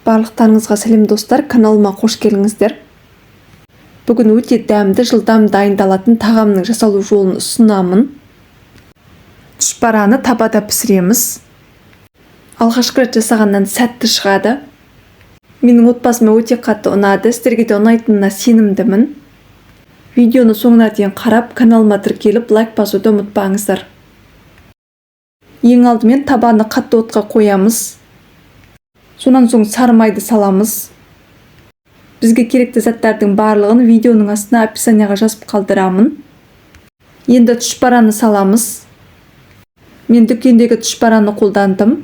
Барлықтарыңызға сәлем достар, каналыма қош келіңіздер. Бүгін өте дәмді, жылдам дайындалатын тағамның жасалу жолын ұсынамын. Тұшпараны табада пісіреміз. Алғашқы рет жасағаннан сәтті шығады. Менің отбасыма өте қатты ұнады, сіздерге де ұнайтынына сенімдімін. Видеоны соңына дейін қарап, каналыма тіркеліп, лайк басуды ұмытпаңыздар. Ең алдымен табаны қатты отқа қоямыз. Сонан соң сары майды саламыз. Бізге керекті заттардың барлығын видеоның астына описанияға жазып қалдырамын. Енді тұшпараны саламыз. Мен дүкендегі тұшпараны қолдандым.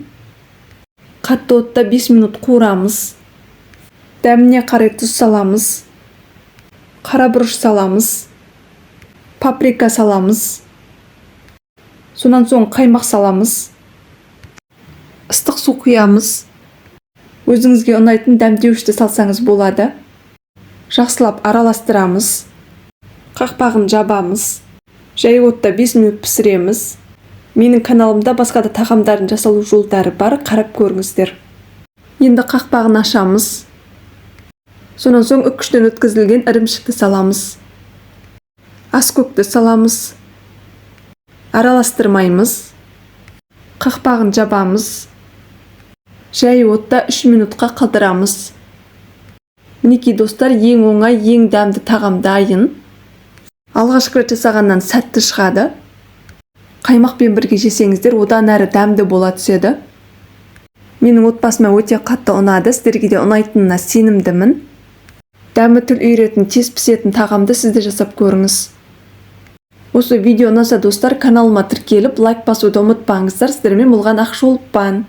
Қатты отта 5 минут қуырамыз. Дәміне қарай тұз саламыз. Қара бұрыш саламыз. Паприка саламыз. Сонан соң қаймақ саламыз. Ыстық су құямыз. Өзіңізге ұнайтын дәмдеуішті салсаңыз болады. Жақсылап араластырамыз. Қақпағын жабамыз. Жай отта 5 минут пісіреміз. Менің каналымда басқа да тағамдардың жасалу жолдары бар, қарап көріңіздер. Енді қақпағын ашамыз. Сонан соң үккіштен өткізілген ірімшікті саламыз. Аскөкті саламыз. Араластырмаймыз. Қақпағын жабамыз. Жай отта 3 минутқа қалдырамыз. Мінекей достар, ең оңай, ең дәмді тағам дайын. Алғашқы рет жасағаннан сәтті шығады. Қаймақпен бірге жесеңіздер, одан әрі дәмді бола түседі. Менің отбасыма өте қатты ұнады, сіздерге де ұнайтынына сенімдімін. Дәмі тіл үйіретін, тез пісетін тағамды сіз де жасап көріңіз. Осы видео ұнаса достар, каналыма тіркеліп, лайк басуды ұмытпаңыздар, сіздермен болған Ақжолпан.